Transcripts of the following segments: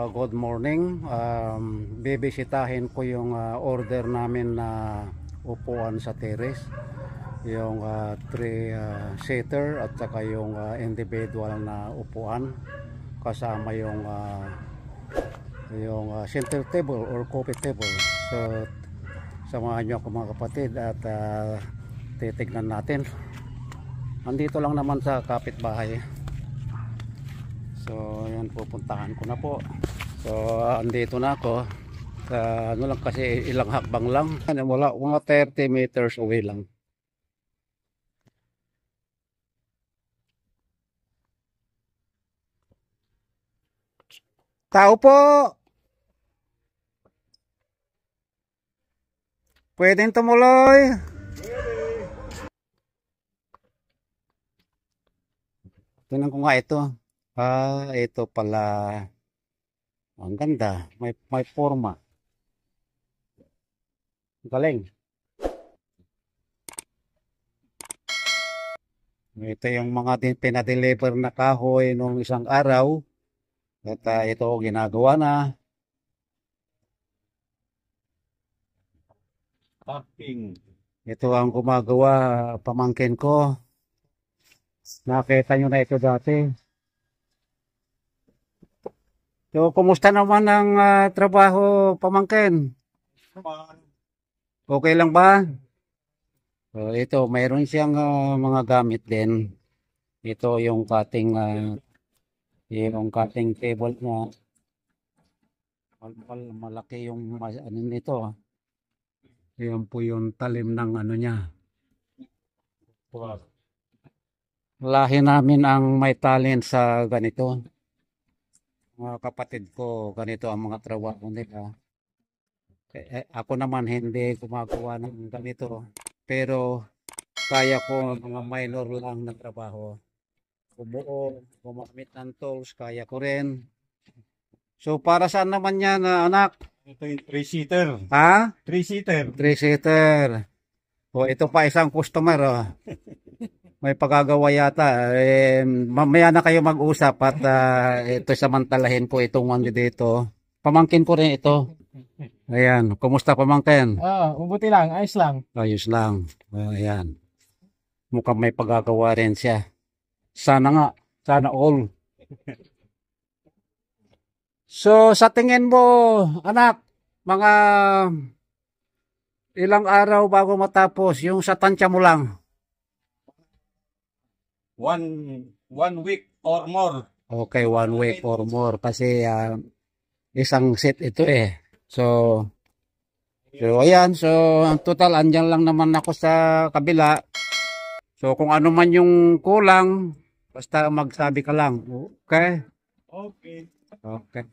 Good morning. Bibisitahin ko yung order namin na upuan sa terrace. Yung 3-seater at saka yung individual na upuan. Kasama yung center table or coffee table. So, samahan nyo ako mga kapatid at titignan natin. Andito lang naman sa kapitbahay. So, yan, pupuntahan ko na po. So, andito na ako. Ano lang kasi, ilang hakbang lang. Wala, mga 30 meters away lang. Tao po! Pwedeng tumuloy? Tingnan ko nga ito. Ito pala. Ang ganda. May forma. Galing. Ito yung mga pinadeliver na kahoy nung isang araw. At ito ginagawa na. Packing. Ito ang gumagawa, pamangkin ko. Nakita nyo na ito dati. So, kumusta naman ang trabaho, pamangkin? Okay lang ba? So, ito, mayroon siyang mga gamit din. Ito yung cutting table niya. Malaki yung ano nito. Yan po yung talim ng ano niya. Lahi namin ang may talent sa ganito. Mga kapatid ko, ganito ang mga trabaho nila. Ako naman hindi gumagawa ng ganito. Pero kaya ko mga minor lang na trabaho. Bumuo, gumamit ng tools, kaya ko rin. So para saan naman yan, anak? Ito yung 3-seater. Ha? 3-seater. 3-seater. O ito pa isang customer. Oh. May pagagawa yata. Mamaya na kayo mag-usap at ito samantalahin po itong one dito. Pamangkin ko rin ito. Ayan. Kumusta pamangkin? Mabuti lang. Ayos lang. Ayos lang. Ayan. Mukhang may pagagawa rin siya. Sana nga. Sana all. So, sa tingin mo, anak, mga ilang araw bago matapos, yung sa tansya mo lang? One week or more. Okay, 1 week or more. Kasi isang set ito eh. So ayan. So, ang total, andyan lang naman ako sa kabila. So, kung ano man yung kulang, basta magsabi ka lang. Okay? Okay. Okay.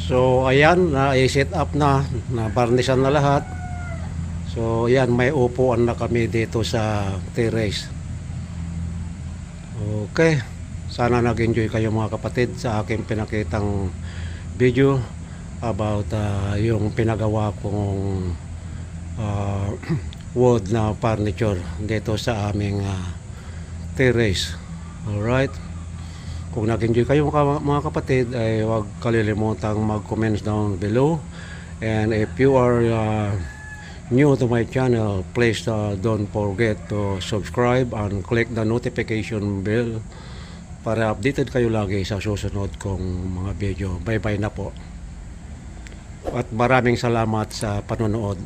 So ayan, na-set up na, na-varnishan na lahat. So ayan, may upuan na kami dito sa terrace. Okay, sana nag-enjoy kayo mga kapatid sa aking pinakitang video about yung pinagawa kong wood na furniture dito sa aming terrace. Alright, kung nag-enjoy kayo mga kapatid ay huwag kalilimutang mag-comments down below, and if you are new to my channel, please don't forget to subscribe and click the notification bell para updated kayo lagi sa susunod kong mga video. Bye bye na po, at maraming salamat sa panonood.